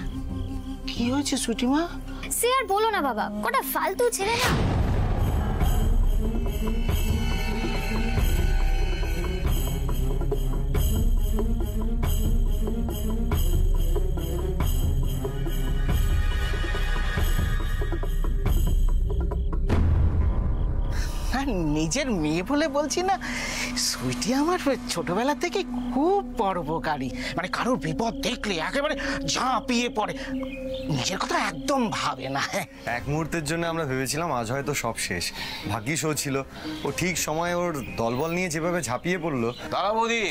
কি হয়েছে সুইটি মা? সে আর বলো না বাবা, কটা ফালতু ছেলে না। নিজের মেয়ে বলে বলছি না, সুইটি আমার ছোটবেলা থেকে খুব পরোপকারী। মানে কারোর বিপদ দেখলে একেবারে ঝাঁপিয়ে পড়ে, নিজের কথা একদম ভাবে না। এক মুহূর্তের জন্য আমরা ভেবেছিলাম আজ হয়তো সব শেষ, ভাগ্যিস ও ছিল। ও ঠিক সময় ওর দলবল নিয়ে যেভাবে ঝাঁপিয়ে পড়লো। দাদা বৌদি,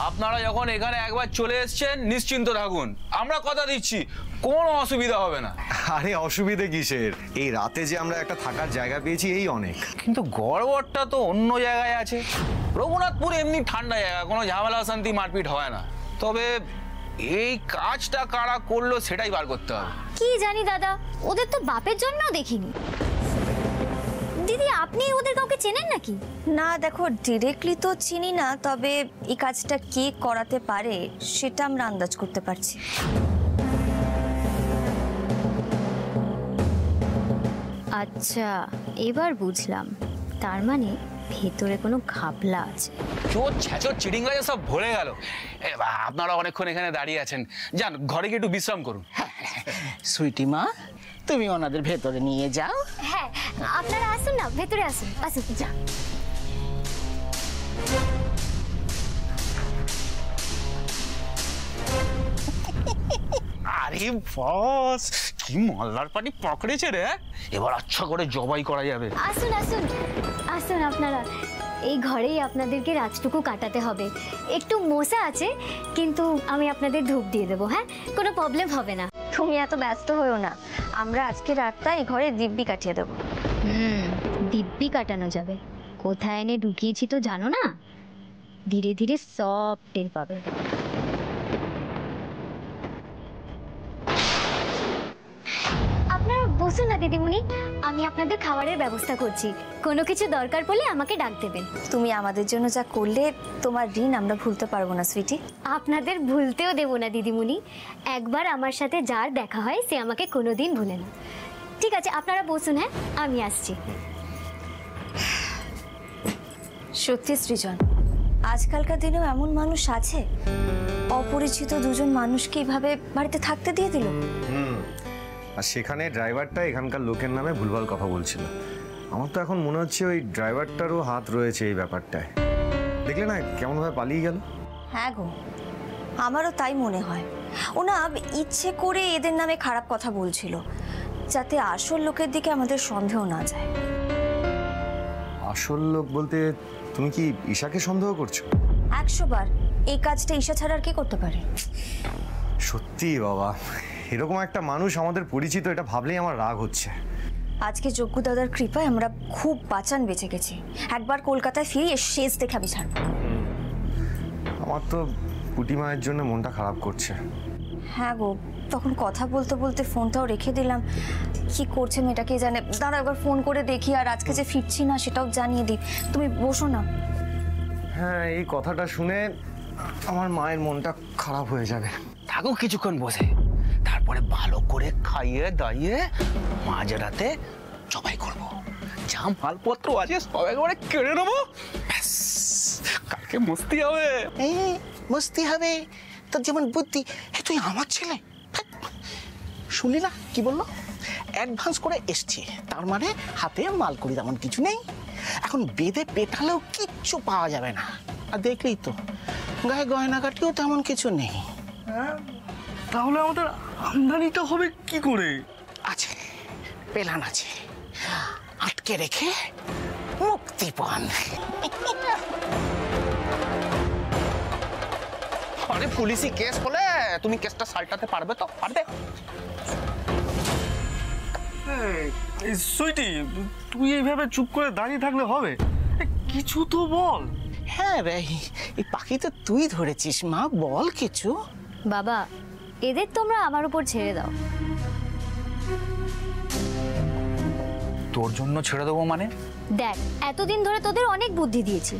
আপনারা যখন এখানে একবার চলে এসেছেন নিশ্চিন্ত থাকুন, আমরা কথা দিচ্ছি কোনো অসুবিধা হবে না। আরে অসুবিধে কিসের, এই রাতে যে আমরা একটা থাকার জায়গা পেয়েছি এই অনেক। কিন্তু গড়বড়টা তো অন্য জায়গায় আছে। রঘুনাথপুর এমনি ঠান্ডা জায়গা, কোনো ঝামেলা শান্তি মারপিট হয় না। তবে এই কাজটা কারা করলো সেটাই বার করতে হবে। কি জানি দাদা, ওদের তো বাপের জন্য দেখিনি। দিদি, আপনি ওদের কাউকে চেনেন নাকি? না দেখো, ডিরেক্টলি তো চিনি না, তবে এই কাজটা কে করাতে পারে সেটা আমরা আন্দাজ করতে পারছি। আচ্ছা, এবার বুঝলাম, তার মানে ভেতরে কোনো ঘাপলা আছে। চোর ছ্যাচর চিড়িংবাজে সব ভরে গেল। আপনারা অনেকক্ষণ এখানে দাঁড়িয়ে আছেন, যান ঘরে গিয়ে একটু বিশ্রাম করুন। সুইটি মা, তুমি ওনাদের ভেতরে নিয়ে যাও। হ্যাঁ, আপনারা আসুন না, ভেতরে আসুন, আসুন। যা। আরে বস, কি মল্লার পাটি পকড়েছে রে, এবার আচ্ছা করে জবাই করা যাবে। আসুন আসুন আসুন, আপনারা এই ঘরেই আপনাদেরকে রাতটুকু কাটাতে হবে। একটু মশা আছে, কিন্তু আমি আপনাদের ধূপ দিয়ে দেবো। হ্যাঁ, কোনো প্রবলেম হবে না। তুমি এত ব্যস্ত হয়েও না, আমরা আজকে রাতটা এই ঘরে দিব্যি কাটিয়ে দেবো। দিব্যি কাটানো যাবে। কোথায় এনে ঢুকিয়েছি তো জানো না? ধীরে ধীরে সব টের পাবে। আপনারা বসুন না দিদিমণি, আমি আপনাদের খাবারের ব্যবস্থা করছি। কোনো কিছু দরকার পড়লে আমাকে ডাক দেবেন। তুমি আমাদের জন্য যা করলে, তোমার ঋণ আমরা ভুলতে পারবো না সুইটি। আপনাদের ভুলতেও দেবো না দিদিমণি। একবার আমার সাথে যার দেখা হয় সে আমাকে কোনোদিন ভুলে না। ঠিক আছে, আপনারা বসুন। হ্যাঁ, আমি আসছি। সত্যি সৃজন, আজকালকার দিনেও এমন মানুষ আছে, অপরিচিত দুজন মানুষকে এইভাবে বাড়িতে থাকতে দিয়ে দিল। আর সেখানে ড্রাইভারটা এখানকার লোকের নামে ভুলভাল কথা বলছিল। আমার তো এখন মনে হচ্ছে ওই ড্রাইভারটারও হাত রয়েছে এই ব্যাপারটায়। দেখলে না কেমনভাবে পালিয়ে গেল। হ্যাঁ গো, আমারও তাই মনে হয়। ও না ইচ্ছে করে এদের নামে খারাপ কথা বলছিল, যাতে আসল লোকের দিকে আমাদের সন্দেহ না যায়। আসল লোক বলতে তুমি কি ঈশাকে সন্দেহ করছো? 100 বার। এই কাজটা ঈশা ছাড়া আর কে করতে পারে? সত্যি বাবা, এরকম একটা মানুষ আমাদের পরিচিত, এটা ভাবলেই আমার রাগ হচ্ছে। আজকে যজ্ঞ দাদার কৃপায় আমরা খুব বাঁচান বেঁচে গেছি। একবার কলকাতায় ফিরে শেষ দেখে আমি ছাড়ব। আমার তো পুটি মায়ের জন্য মনটা খারাপ করছে। হ্যাঁ গো, তখন কথা বলতে বলতে ফোনটাও রেখে দিলাম। কি করছে মেয়েটাকে জানে। দাঁড়া একবার ফোন করে দেখি, আর আজকে যে ফিরছি না সেটাও জানিয়ে দিই। তুমি বসো না। হ্যাঁ, এই কথাটা শুনে আমার মায়ের মনটা খারাপ হয়ে যাবে। থাকো কিছুক্ষণ বসে, তারপরে ভালো করে খাইয়ে দাইয়ে মাঝরাতে জবাই করব। যা মালপত্র আছে সব একবারে কেড়ে নেবো, কালকে মস্তি হবে। এই মস্তি হবে তোর যেমন বুদ্ধি। তুই আমার ছেলে, শুনলি না কি বললো? অ্যাডভান্স করে এসছি, তার মানে হাতে মাল করি তেমন কিছু নেই। এখন বেঁধে পেটালেও কিচ্ছু পাওয়া যাবে না। আর দেখলি তো গায়ে গয়নাগাটিও তেমন কিছু নেই। তাহলে আমাদের আমদানিটা হবে কি করে? আছে, পেলান আছে, আটকে রেখে মুক্তি পান। আরে পুলিশি কেস বলে তুমি কেসটা সালটাতে পারবে তো? পারবে? সুইটি, তুই এইভাবে চুপ করে দাঁড়িয়ে থাকলে হবে? কিছু তো বল। হ্যাঁ রে, এই পাখি তো তুই ধরেছিস মা, বল কিছু। বাবা, এদের তোমরা আমার উপর ছেড়ে দাও। তোর জন্য ছেড়ে দেবো মানে? দেখ, এতদিন ধরে তোদের অনেক বুদ্ধি দিয়েছি,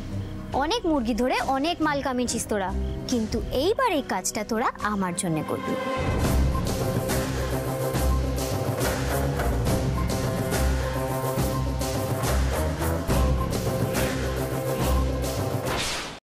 অনেক মুরগি ধরে অনেক মাল কামিয়েছিস তোরা, কিন্তু এইবার এই কাজটা তোরা আমার জন্য করবি।